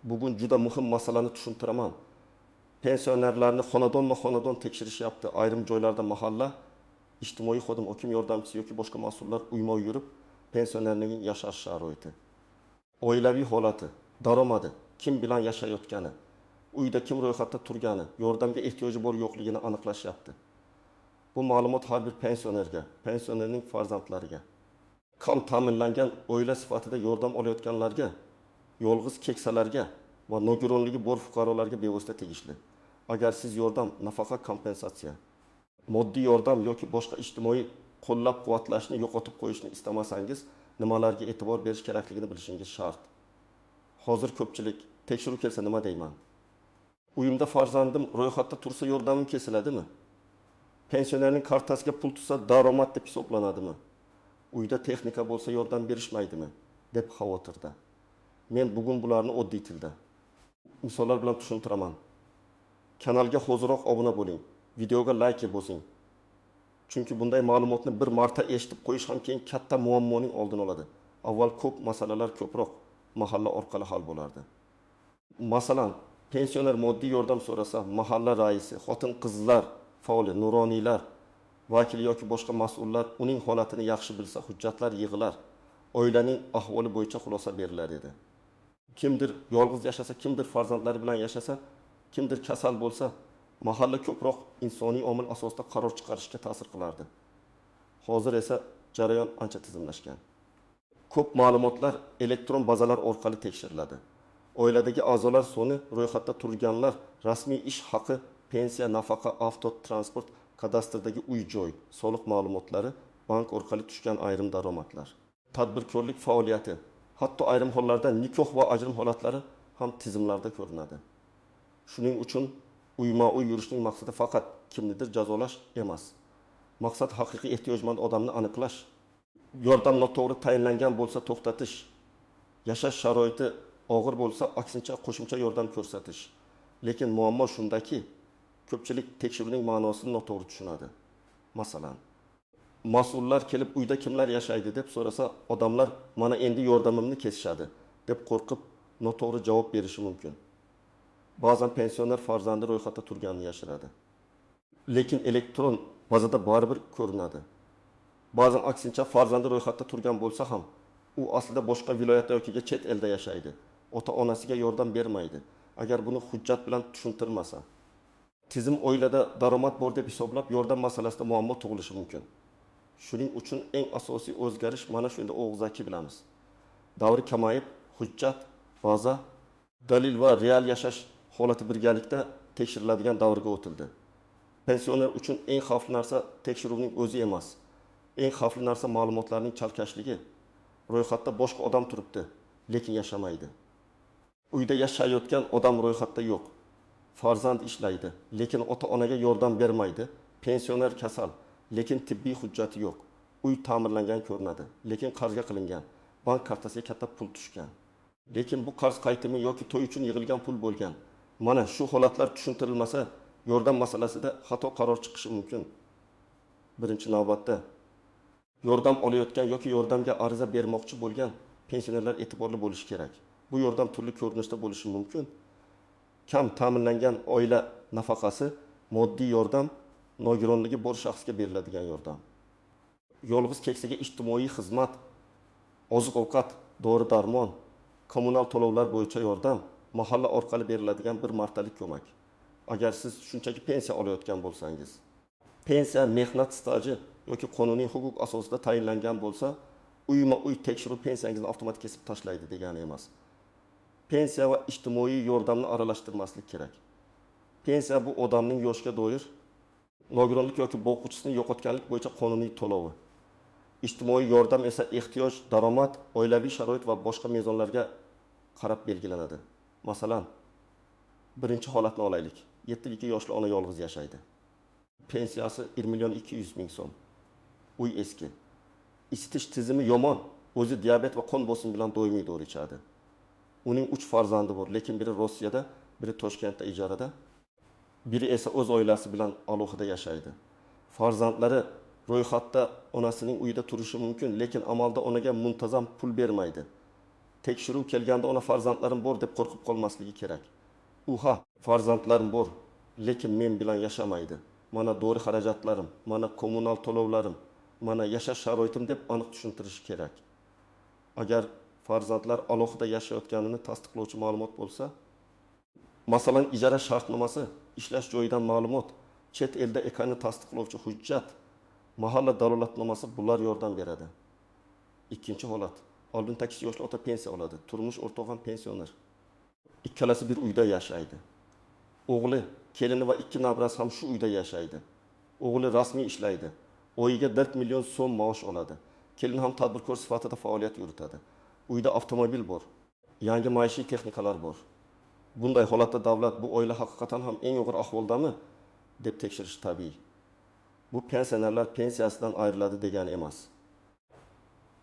Bugun juda muhim masalani tushuntiraman. Pensionerlarni xonadon tekshirishyapti. Ayrim joylarda mahalla ijtimoiy xodim, hokim yordamchisi yoki boshqa mas'ullar uyma yurib, pensionerning yashash sharoiti, oilaviy holati, daromadi, kim bilan yashayotgani, uyda kim ro'yxatda turgani, yordamga ehtiyoji bor yo'qligini aniqlashyapti. Bu ma'lumot har bir pensionerga, pensionerning farzandlariga, kam ta'minlangan oila sifatida yordam olayotganlarga, yolg'iz keksalarga va nogironligi bor fuqarolarga bevosita tegishli. Agar siz yordam, nafaqa, kompensatsiya, moddiy yordam yoki boshqa ijtimoiy qo'llab-quvvatlashni yo'qotib qo'yishni istamasangiz, nimalarga e'tibor berish kerakligini bilishingiz shart. Hozir ko'pchilik tekshiruv kelsa nima deyman? Uyimda farzandim ro'yxatda tursa yordamim kesiladimi? Pensionerning kartasiga pul tutsa daromad deb hisoblanadimi? Uyda texnika bo'lsa yordam berishmaydimi? deb xavotirda. Men bugun bularni oddiy tilda, misollar bilan tushuntiraman. Kanalga hoziroq obuna bo'ling, videoga like bosing. Chunki bunday ma'lumotni bir marta eshitib qo'yish ham keyin katta muammoning oldini oladi. Avval ko'p masalalar ko'proq mahalla orqali hal bo'lardi. Masalan, pensioner moddiy yordam so'rasa, mahalla raisi, xotin-qizlar faoli, nuroniylar, vakil yoki boshqa mas'ullar uning holatini yaxshi bilsa, hujjatlar yig'ilar, oilaning ahvoli bo'yicha xulosa berilar edi. Kimdir yolg'iz yashasa, kimdir farzandlari bilan yashasa, kimdir kasal bo'lsa, mahalla ko'proq insoniy omil asosida qaror chiqarishga ta'sir qilardi. Hozir esa jarayon ancha tizimlashgan. Ko'p ma'lumotlar elektron bazalar orqali tekshiriladi. Oiladagi a'zolar soni, ro'yxatda turganlar, rasmiy ish haqi, pensiya, nafaqa, avtotransport, kadastrdagi uy-joy, soliq ma'lumotlari, bank orqali tushgan ayrim daromadlar, tadbirkorlik faoliyati, hatto ayrim hollarda nikoh va ajrim holatlari ham tizimlarda ko'rinadi. Shuning uchun uyma-uy yurishning maqsadi faqat kimnidir jazolash emas. Maqsad haqiqiy ehtiyojmand odamni aniqlash, yordam noto'g'ri tayinlangan bo'lsa to'xtatish, yashash sharoiti og'ir bo'lsa aksincha qo'shimcha yordam ko'rsatish. Lekin muammo shundaki, ko'pchilik tekshiruvning ma'nosini noto'g'ri tushunadi. Masalan, mas'ullar kelib uyda kimlar yashaydi deb so'rasa, odamlar mana endi yordamimni kesishadi deb qo'rqib noto'g'ri javob berishi mumkin. Ba'zan pensioner farzandi ro'yxatda turganini yashiradi. Lekin elektron bazada baribir ko'rinadi. Ba'zan aksincha farzandi ro'yxatda turgan bo'lsa ham, u aslida boshqa viloyatda yoki chet elda yashaydi. Ota-onasiga yordam bermaydi. Agar buni hujjat bilan tushuntirmasa, tizim oilada daromad bor deb hisoblab, yordam masalasida muammo tug'ilishi mumkin. Shuning uchun eng asosiy o'zgarish mana shunda og'zaki bilamiz. Davri kamayib, hujjat, baza, dalil va real yashash holati birgalikda tekshiriladigan davrga o'tildi. Pensioner uchun eng xavfli narsa tekshiruvning o'zi emas. Eng xavfli narsa ma'lumotlarning chalkashligi. Ro'yxatda boshqa odam turibdi, lekin yashamaydi. Uyda yashayotgan odam ro'yxatda yo'q. Farzand ishlaydi, lekin ota-onaga yordam bermaydi. Pensioner kasal, lekin tibbiy hujjati yo'q. Uy ta'mirlangan ko'rinadi, lekin qarzga qilingan. Bank kartasiga katta pul tushgan. Lekin bu qarz qaytimi yoki to'y uchun yig'ilgan pul bo'lgan. Mana shu holatlar tushuntirilmasa, yordam masalasida xato qaror chiqishi mumkin. Birinchi navbatda yordam olayotgan yoki yordamga ariza bermoqchi bo'lgan pensionerlar e'tiborli bo'lishi kerak. Bu yordam turli ko'rinishda bo'lishi mumkin. Kam ta'minlangan oila nafaqasi, moddiy yordam, nogironligi bor shaxsga beriladigan yordam. Yolg'iz keksaga ijtimoiy xizmat, oziq-ovqat, dori-darmon, kommunal to'lovlar bo'yicha yordam, mahalla orqali beriladigan bir martalik ko'mak. Agar siz shunchaki pensiya olayotgan bo'lsangiz, pensiya mehnat staji yoki qonuniy huquq asosida tayinlangan bo'lsa, uyma-uy tekshiruv pensiyangizni avtomatik kesib tashlaydi degani emas. Pensiya va ijtimoiy yordamni aralashtirmaslik kerak. Pensiya bu odamning yoshga doir, nogironlik yoki boquvchisini yo'qotganlik bo'yicha qonuniy to'lovi. Ijtimoiy yordam esa ehtiyoj, daromad, oilaviy sharoit va boshqa mezonlarga qarab belgilanadi. Masalan, birinchi holatni olaylik. 7 yoshli ona yolg'iz yashaydi. Pensiyasi 1.200.000 so'm. Uy eski. Isitish tizimi yomon. O'zi diabet va qon bosimi bilan doimiy dori ichadi. Uning 3 farzandi bor, lekin biri Rossiyada, biri Toshkentda ijarada, biri esa o'z oilasi bilan alohida yashaydi. Farzandlari ro'yxatda onasining uyida turishi mumkin, lekin amalda onaga muntazam pul bermaydi. tekshiruv kelganda ona farzandlarim bor deb qo'rqib qolmasligi kerak. Ha, farzandlarim bor, lekin men bilan yashamaydi. Mana dori xarajatlarim, mana kommunal to'lovlarim, mana yashash sharoitim deb aniq tushuntirish kerak. Agar farzandlar alohida yashayotganini tasdiqlovchi ma'lumot bo'lsa, masalan, ijara shartnomasi, ishlash joyidan ma'lumot, chet elda ekanini tasdiqlovchi hujjat, mahalla dalolatnomasi bular yordam beradi. Ikkinchi holat. Oldin 8 yoshli ota pensiya oladi. Turmush o'rtog'i ham pensioner. Ikkalasi bir uyda yashaydi. O'g'li, kelini va ikki nabrasi ham shu uyda yashaydi. O'g'li rasmiy ishlaydi. Oyiga 4 million so'm maosh oladi. Kelin ham tadbirkor sifatida faoliyat yuritadi. Uyda avtomobil bor. Yangi maishiy texnikalar bor. Bunday holatda davlat bu oila haqiqatan ham eng og'ir ahvoldami deb tekshirish tabiiy. Bu pensionerlar pensiyasidan ayriladi degani emas.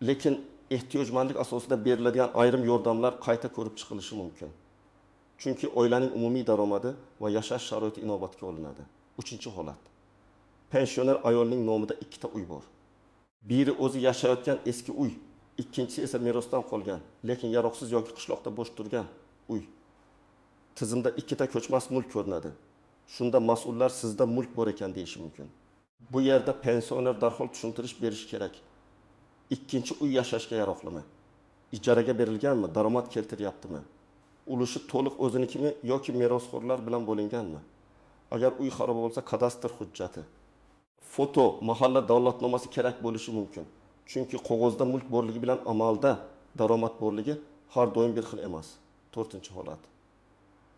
Lekin ehtiyojmandlik asosida beriladigan ayrim yordamlar qayta ko'rib chiqilishi mumkin. Chunki oilaning umumiy daromadi va yashash sharoiti inobatga olinadi. 3-holat. Pensioner ayolning nomida 2 ta uy bor. Biri o'zi yashayotgan eski uy, ikkinchisi esa merosdan qolgan, lekin yaroqsiz yoki qishloqda bo'sh turgan uy. Tizimda 2 ta ko'chmas mulk ko'rinadi. Shunda mas'ullar sizda mulk bor ekan deyishi mumkin. Bu yerda pensioner darhol tushuntirish berish kerak. Ikkinchi uy yashashga yaroqlimi? Ijaraga berilganmi? Daromad keltiryaptimi? Ulushi to'liq o'zinikimi yoki merosxo'rlar bilan bo'linganmi? Agar uy xarob bo'lsa, kadastr hujjati, foto, mahalla dalolatnomasi kerak bo'lishi mumkin. Chunki qog'ozda mulk borligi bilan amalda daromad borligi har doim bir xil emas. 4-holat.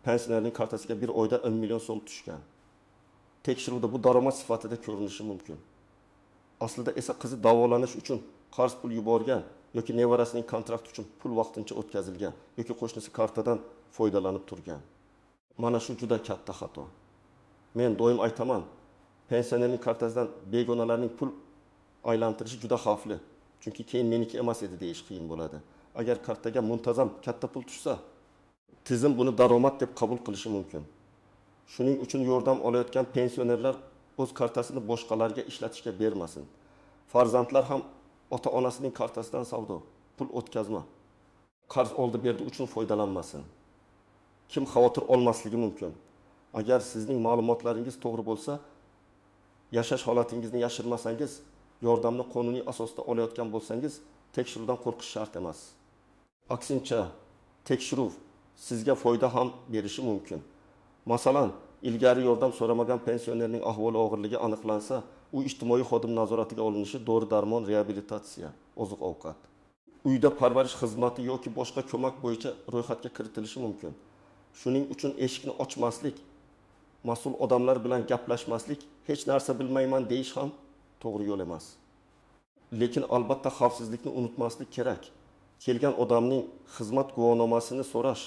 Pensionerning kartasiga bir oyda 10 million so'm tushgan. Tekshiruvda bu daromad sifatida ko'rinishi mumkin. Aslida esa qizi davolanish uchun qarz pul yuborgan yoki nevarasining kontrakt uchun pul vaqtincha o'tkazilgan yoki qo'shnisi kartadan foydalanib turgan. Mana shu juda katta xato. Men doim aytaman, pensionerning kartasidan begonalarning pul aylantirishi juda xavfli. Chunki keyin meniki emas edi deyish qiyin bo'ladi. Agar kartaga muntazam katta pul tushsa, tizim buni daromad deb qabul qilishi mumkin. Shuning uchun yordam olayotgan pensionerlar o'z kartasini boshqalarga ishlatishga bermasin. Farzandlar ham ota-onasining kartasidan savdo, pul o'tkazma, qarz oldi berdi uchun foydalanmasin. Kim xavotir olmasligi mumkin. Agar sizning ma'lumotlaringiz to'g'ri bo'lsa, yashash holatingizni yashirmasangiz, yordamni qonuniy asosda olayotgan bo'lsangiz, tekshiruvdan qo'rqish shart emas. Aksincha, tekshiruv sizga foyda ham berishi mumkin. Masalan, ilgari yordam so'ramagan pensionerning ahvoli og'irligi aniqlansa, u ijtimoiy xodim nazoratiga olinishi, dori-darmon, reabilitatsiya, oziq-ovqat, uyda parvarish xizmati yoki boshqa ko'mak bo'yicha ro'yxatga kiritilishi mumkin. Shuning uchun eshikni ochmaslik, mas'ul odamlar bilan gaplashmaslik, hech narsa bilmayman deyish ham to'g'ri yo'l emas. Lekin albatta xavfsizlikni unutmaslik kerak. Kelgan odamning xizmat guvohnomasini so'rash,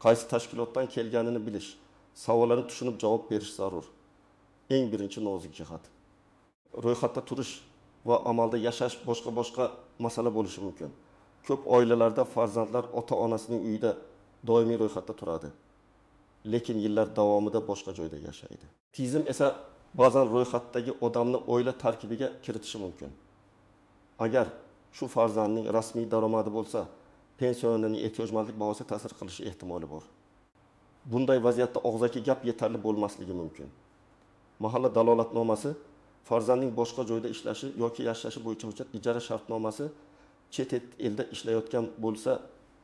qaysi tashkilotdan kelganini bilish, savollarni tushunib javob berish zarur. Eng birinchi nozik jihat. Ro'yxatda turish va amalda yashash boshqa masala bo'lishi mumkin. Ko'p oilalarda farzandlar ota-onasining uyida doimiy ro'yxatda turadi, lekin yillar davomida boshqa joyda yashaydi. Tizim esa ba'zan ro'yxatdagi odamni oila tarkibiga kiritishi mumkin. Agar shu farzandning rasmiy daromadi bo'lsa, pensionerning ehtiyojmandlik bahosida ta'sir qilishi ehtimoli bor. Bunday vaziyatda og'zaki gap yetarli bo'lmasligi mumkin. Mahalla dalolatnomasi, farzandning boshqa joyda ishlashi yoki yashashi bo'yicha hujjat, ijara shartnomasi, chet elda ishlayotgan bo'lsa,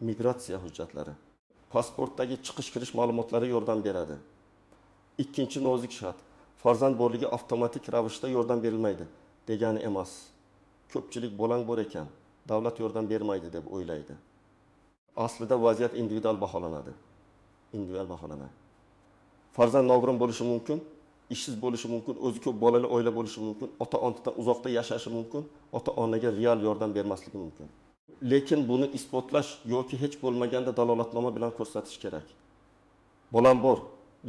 migratsiya hujjatlari, pasportdagi chiqish-kirish ma'lumotlari yordam beradi. Ikkinchi nozik shart, farzand borligi avtomatik ravishda yordam berilmaydi degani emas. Ko'pchilik bolang bor ekan, davlat yordam bermaydi deb o'ylaydi. Aslida vaziyat individual baholanadi. Farzand nogiron bo'lishi mumkin, ishsiz bo'lishi mumkin, o'zi ko'p bolali oila bo'lishi mumkin, ota-onadan uzoqda yashashi mumkin, ota-onaga real yordam bermasligi mumkin. Lekin buni isbotlash yoki hech bo'lmaganda dalolatnoma bilan ko'rsatish kerak. Bolam bor,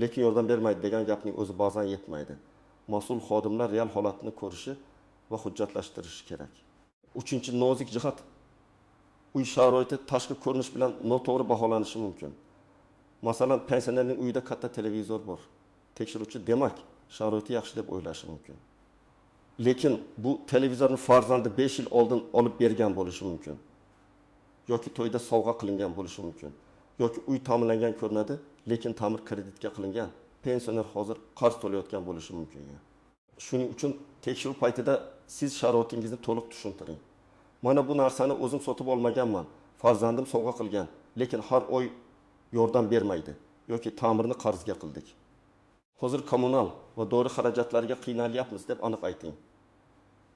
lekin yordam bermaydi degan gapning o'zi ba'zan yetmaydi. Mas'ul xodimlar real holatni ko'rishi va hujjatlashtirishi kerak. 3-nozik jihat, uy sharoiti tashqi ko'rinish bilan noto'g'ri baholanishi mumkin. Masalan, pensionerning uyida katta televizor bor. Tekshiruvchi demak, sharoiti yaxshi deb o'ylashi mumkin. Lekin bu televizorni farzandi 5 yil oldin olib bergan bo'lishi mumkin. yoki to'yda sovg'a qilingan bo'lishi mumkin. Yoki uy ta'minlangan ko'rinadi, lekin ta'mir kreditga qilingan. Pensioner hozir qarz to'layotgan bo'lishi mumkin. Shuning uchun tekshiruv paytida siz sharoitingizni to'liq tushuntiring. Mana bu narsani o'zim sotib olmaganman. Farzandim sovg'a qilgan, lekin har oy yordam bermaydi yoki ta'mirni qarzga qildik. Hozir kommunal va dori xarajatlariga qiynalyapmiz deb aniq ayting.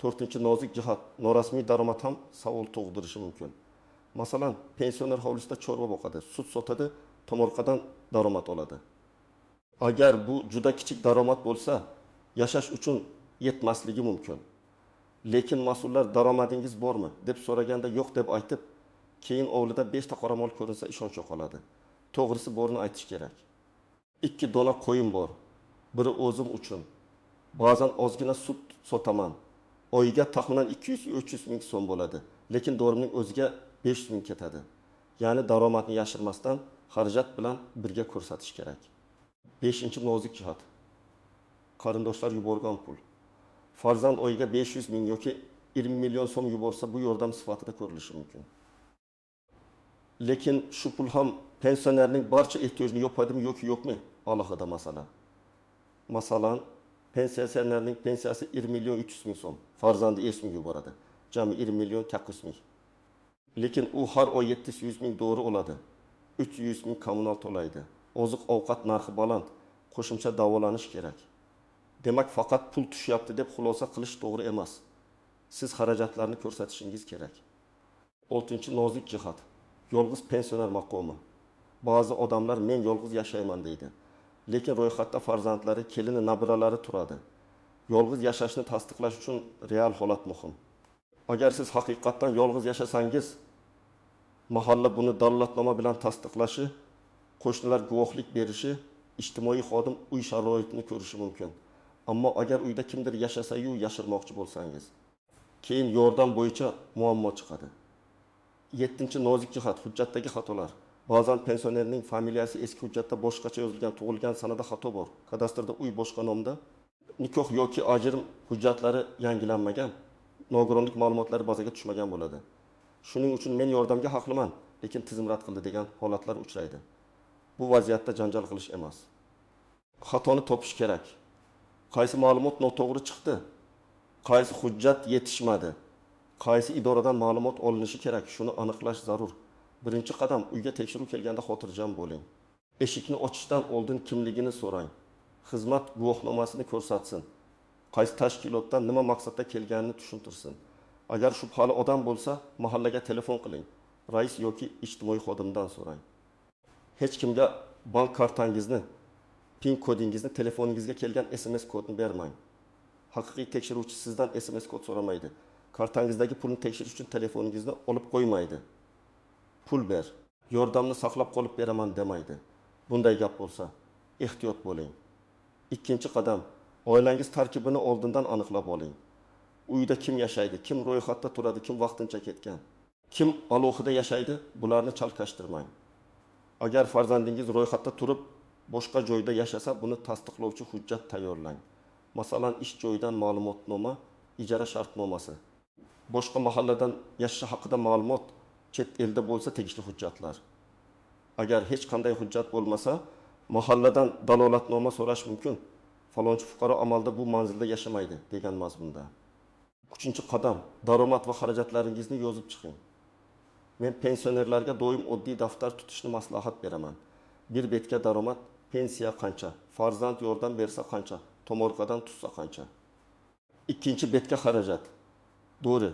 4-nozik jihat, norasmiy daromad ham savol tug'dirishi mumkin. Masalan, pensioner hovlisida chorva boqadi, sut sotadi, tomorqadan daromad oladi. Agar bu juda kichik daromad bo'lsa, yashash uchun yetmasligi mumkin. Lekin mas'ullar daromadingiz bormi deb so'raganda yo'q deb aytib, keyin ovlida 5 ta qoramol ko'rinsa ishonch yo'qoladi. To'g'risi borni aytish kerak. 2 dona qo'yim bor. Biri o'zim uchun. Ba'zan ozgina sut sotaman. Oyiga taxminan 200-300 ming so'm bo'ladi, lekin dorimning o'ziga 500 ming ketadi. Ya'ni daromadni yashirmasdan xarajat bilan birga ko'rsatish kerak. 5-nozik jihat. Qarindoshlar yuborgan pul. Farzand oyiga 500 ming yoki 20 million so'm yuborsa, bu yordam sifatida ko'rilishi mumkin. Lekin shu pul ham pensionerning barcha ehtiyojini yo'qadimi yoki yo'qmi? Alohida masala. Masalan, pensionerning pensiyasi 20 million 300 ming so'm, farzandi 50 ming yuboradi. Jami 20 million 400 ming. Lekin u har oy 700 ming dori oladi. 300 ming kommunal to'laydi. Oziq-ovqat narxi baland, qo'shimcha davolanish kerak. Demak, faqat pul tushyapti deb xulosa qilish to'g'ri emas. Siz xarajatlarni ko'rsatishingiz kerak. 6-nozik jihat. Yolg'iz pensioner maqomi. Ba'zi odamlar men yolg'iz yashayman deydi. Lekin ro'yxatda farzandlari, kelini, nabiralari turadi. Yolg'iz yashashni tasdiqlash uchun real holat muhim. Agar siz haqiqatdan yolg'iz yashasangiz, mahalla buni dalolatnoma bilan tasdiqlashi, qo'shnilar guvohlik berishi, ijtimoiy xodim uy sharoitini ko'rishi mumkin. Ammo agar uyda kimdir yashasa-yu yashirmoqchi bo'lsangiz, keyin yordam bo'yicha muammo chiqadi. 7-nozik jihat, hujjatdagi xatolar. Ba'zan pensionerning familiyasi eski hujjatda boshqacha yozilgan, tug'ilgan sanada xato bor. Kadastrda uy boshqa nomda, nikoh yoki ajrim hujjatlari yangilanmagan, nogironlik ma'lumotlari bazaga tushmagan bo'ladi. Shuning uchun men yordamga haqliman, lekin tizim rad qildi degan holatlar uchraydi. Bu vaziyatda janjal qilish emas. Xatoni topish kerak. Qaysi ma'lumot noto'g'ri chiqdi? Qaysi hujjat yetishmadi? Qaysi idoradan ma'lumot olinishi kerak? Shuni aniqlash zarur. Birinchi qadam, uyga tekshiruv kelganda xotirjam bo'ling. Eshikni ochishdan oldin kimligini so'rang. Xizmat guvohnomasini ko'rsatsin. Qaysi tashkilotdan nima maqsadda kelganini tushuntirsin. Agar shubhali odam bo'lsa, mahallaga telefon qiling. Rais yoki ijtimoiy xodimdan so'rang. Hech kimga bank kartangizni, PIN kodingizni, telefoningizga kelgan SMS kodini bermang. Haqiqiy tekshiruvchi sizdan SMS kod so'ramaydi. Kartangizdagi pulni tekshirish uchun telefoningizni olib qo'ymaydi. Pul ber, yordamni saqlab qolib beraman demaydi. Bunday gap bo'lsa, ehtiyot bo'ling. 2-qadam, oilangiz tarkibini oldindan aniqlab oling. Uyda kim yashaydi, kim ro'yxatda turadi, kim vaqtincha ketgan, kim alohida yashaydi, bularni chalkashtirmang. Agar farzandingiz ro'yxatda turib, boshqa joyda yashasa, buni tasdiqlovchi hujjat tayyorlang. Masalan, ish joyidan ma'lumotnoma, ijara shartnomasi. Boshqa mahalladan yashash haqida ma'lumot, chet elda bo'lsa tegishli hujjatlar. Agar hech qanday hujjat bo'lmasa, mahalladan dalolatnoma so'rash mumkin. Falonchi fuqaro amalda bu manzilda yashamaydi degan mazmunda. 3-qadam, daromad va xarajatlaringizni yozib chiqing. Men pensionerlarga doim oddiy daftar tutishni maslahat beraman. Bir betga daromad, pensiya qancha, farzand yordam bersa qancha, tomorqadan tutsa qancha. 2-betga xarajat, dori,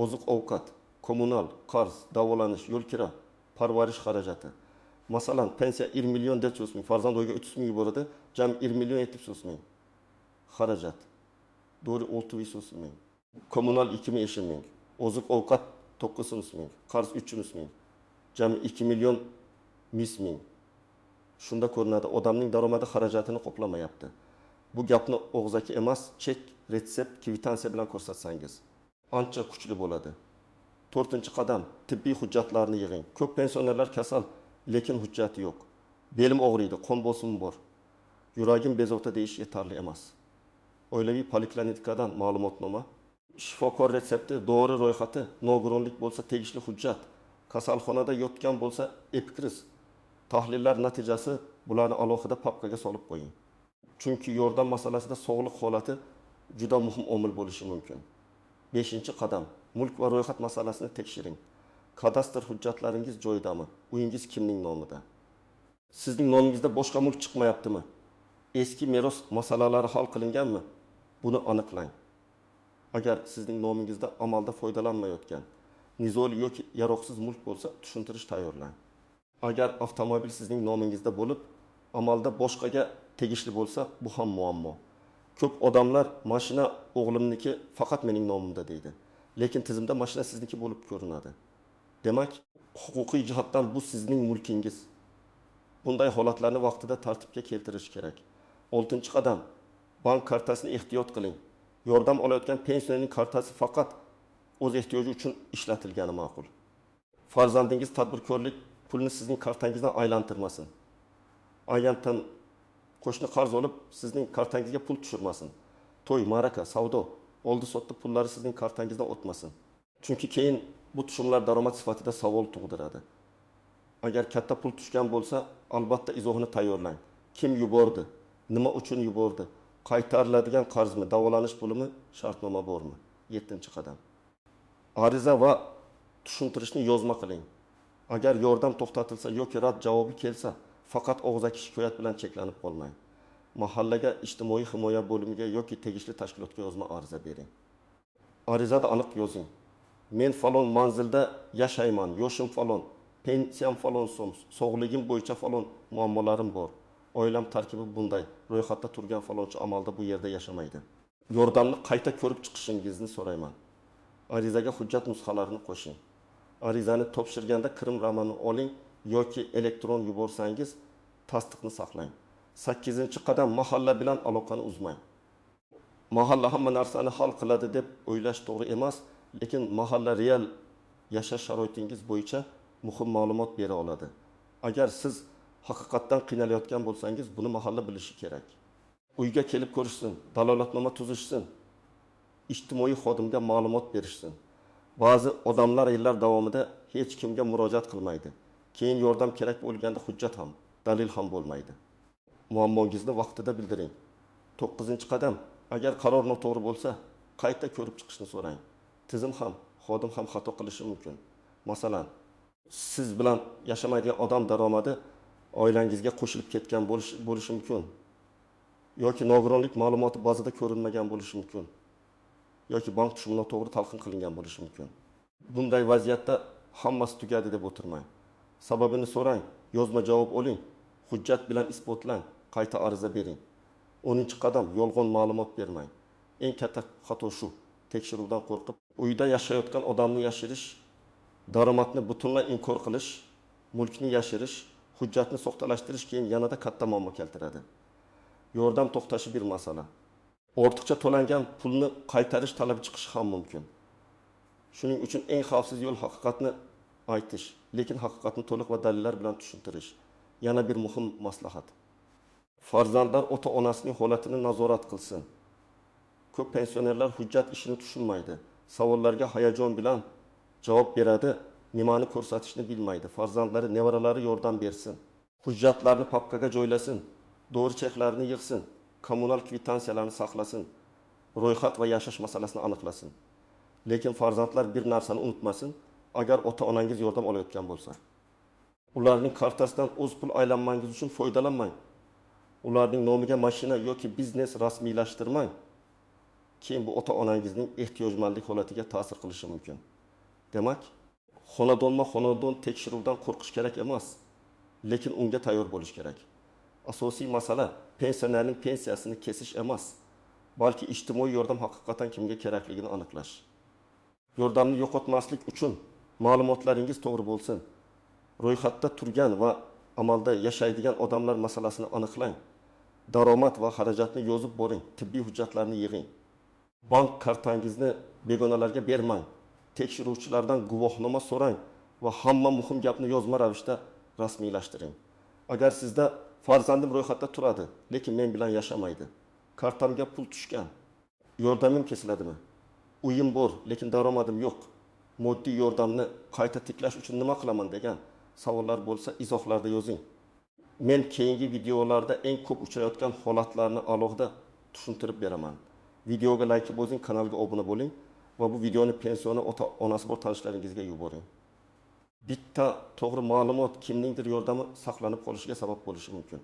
oziq-ovqat, kommunal, qarz, davolanish, yo'l kira, parvarish xarajati. Masalan, pensiya 20 million 400 ming, farzand oyiga 300 ming yuboradi, jami 20 million 700 ming. Xarajat. Dori 600 ming. Kommunal 2000 ming. Oziq-ovqat 900 ming, qarz 300 ming. Jami 2 million 100 ming. Shunda ko'rinadi, odamning daromadi xarajatini qoplamayapti. Bu gapni og'zaki emas, chek, retsept, kvitansiya bilan ko'rsatsangiz ancha kuchli bo'ladi. 4-qadam, tibbiy hujjatlarni yig'ing. Ko'p pensionerlar kasal, lekin hujjati yo'q. Belim og'riydi, qon bosimi bor. Yuragim bezovta deyish yetarli emas. Oilaviy poliklinikadan ma'lumotnoma, shifokor retsepti, dori ro'yxati, nogironlik bo'lsa tegishli hujjat, kasalxonada yotgan bo'lsa, epikriz. Tahlillar natijasi bularni alohida papkaga solib qo'ying. Chunki yordam masalasida sog'liq holati juda muhim omil bo'lishi mumkin. 5-qadam, mulk va ro'yxat masalasini tekshiring. Kadastr hujjatlaringiz joyidami? Uyingiz kimning nomida? Sizning nomingizda boshqa mulk chiqmayaptimi? Eski meros masalalari hal qilinganmi? Buni aniqlang. Agar sizning nomingizda amalda foydalanmayotgan nizoli yoki yaroqsiz mulk bo'lsa, tushuntirish tayyorlang. Agar avtomobil sizning nomingizda bo'lib, amalda boshqaga tegishli bo'lsa, bu ham muammo. Ko'p odamlar mashina o'g'limniki, faqat mening nomimda deydi. Lekin tizimda mashina sizniki bo'lib ko'rinadi. Demak, huquqiy jihatdan bu sizning mulkingiz. Bunday holatlarni vaqtida tartibga keltirish kerak. 6-qadam, bank kartasini ehtiyot qiling. Yordam olayotgan pensionerning kartasi faqat o'z ehtiyoji uchun ishlatilgani ma'qul. Farzandingiz tadbirkorlik pulni sizning kartangizdan aylantirmasin. Agentdan qo'shni qarz olib, sizning kartangizga pul tushirmasin. To'y, ma'raka, savdo, oldi-sotdi pullari sizning kartangizdan o'tmasin. Chunki keyin bu tushumlar daromad sifatida savol tug'diradi. Agar katta pul tushgan bo'lsa, albatta izohini tayyorlang. Kim yubordi? Nima uchun yubordi? Qaytariladigan qarzmi, davolanish pulimi, shartnoma bormi? 7-qadam. Ariza va tushuntirishni yozma qiling. Agar yordam to'xtatilsa yoki rad javobi kelsa, faqat og'zaki shikoyat bilan cheklanib qolmang. Mahallaga, ijtimoiy himoya bo'limiga yoki tegishli tashkilotga yozma ariza bering. Arizada aniq yozing. Men falon manzilda yashayman, yoshim falon, pensiyam falon so'm, sog'ligim bo'yicha falon muammolarim bor. Oilam tarkibi bunday. Ro'yxatda turgan falonchi amalda bu yerda yashamaydi. Yordamni qayta ko'rib chiqishingizni so'rayman. Arizaga hujjat nusxalarini qo'shing. Arizani topshirganda kirim romanini oling yoki elektron yuborsangiz, tasdiqni saqlang. 8-qadam, mahalla bilan aloqani uzmang. Mahalla hamma narsani hal qiladi deb o'ylash to'g'ri emas, lekin mahalla real yashash sharoitingiz bo'yicha muhim ma'lumot bera oladi. Agar siz haqiqatdan qiynalayotgan bo'lsangiz, buni mahalla bilishi kerak. Uyga kelib ko'rishsin, dalolatnoma tuzishsin, ijtimoiy xodimga ma'lumot berishsin. Ba'zi odamlar yillar davomida hech kimga murojaat qilmaydi. Keyin yordam kerak bo'lganda hujjat ham, dalil ham bo'lmaydi. Muammongizni vaqtida bildiring. 9-qadam, agar qaror noto'g'ri bo'lsa, qayta ko'rib chiqishni so'rang. Tizim ham, xodim ham xato qilishi mumkin. Masalan, siz bilan yashamaydigan odam daromadi oilangizga qo'shilib ketgan bo'lishi mumkin. Yoki nogironlik ma'lumoti bazada ko'rinmagan bo'lishi mumkin. Yoki bank tushumi noto'g'ri talqin qilingan bo'lishi mumkin. Bunday vaziyatda hammasi tugadi deb o'tirmang. Sababini so'rang, yozma javob oling, hujjat bilan isbotlang, qayta ariza bering. 10-qadam, yolg'on ma'lumot bermang. Eng katta xato shu, tekshiruvdan qo'rqib, uyda yashayotgan odamni yashirish, daromadni butunlay inkor qilish, mulkni yashirish, hujjatni soxtalashtirish keyin yanada katta muammo keltiradi. Yordam to'xtashi bir masala. Ortiqcha to'langan pulni qaytarish talabi chiqishi ham mumkin. Shuning uchun eng xavfsiz yo'l haqiqatni aytish, lekin haqiqatni to'liq va dalillar bilan tushuntirish. Yana bir muhim maslahat. Farzandlar ota-onasining holatini nazorat qilsin. Ko'p pensionerlar hujjat ishini tushunmaydi. Savollarga hayajon bilan javob beradi, nimani ko'rsatishni bilmaydi. Farzandlari, nevaralari yordam bersin. Hujjatlarni papkaga joylasin, doğru cheklarni yig'sin, kommunal kvitansiyalarni saqlasin, ro'yxat va yashash masalasini aniqlasin. Lekin farzandlar bir narsani unutmasin, agar ota-onangiz yordam olayotgan bo'lsa, ularning kartasidan o'z pul aylanmangiz uchun foydalanmang. Ularning nomiga mashina yoki biznes rasmiylashtirmang. Keyin bu ota-onangizning ehtiyojmandlik holatiga ta'sir qilishi mumkin. Demak, xonadon tekshiruvdan qo'rqish kerak emas, lekin unga tayyor bo'lish kerak. Asosiy masala pensionerning pensiyasini kesish emas, balki ijtimoiy yordam haqiqatan kimga kerakligini aniqlash. Yordamni yo'qotmaslik uchun ma'lumotlaringiz to'g'ri bo'lsin. Ro'yxatda turgan va amalda yashaydigan odamlar masalasini aniqlang. Daromad va xarajatni yozib boring, tibbiy hujjatlarni yig'ing. Bank kartangizni begonalarga bermang. Tekshiruvchilardan guvohnoma so'rang va hamma muhim gapni yozma ravishda rasmiylashtiring. Agar sizda farzandim ro'yxatda turadi, lekin men bilan yashamaydi. Kartamga pul tushgan. Yordamim kesiladimi? Uyim bor, lekin daromadim yo'q. moddiy yordamni qayta tiklash uchun nima qilaman degan savollar bo'lsa, izohlarda yozing. Men keyingi videolarda eng ko'p uchrayotgan holatlarni alohida tushuntirib beraman. Videoga like bosing, kanalga obuna bo'ling va bu videoni pensioni onasi bor tanishlaringizga yuboring. Bitta to'g'ri ma'lumot kimningdir yordami saqlanib qolishiga sabab bo'lishi mumkin.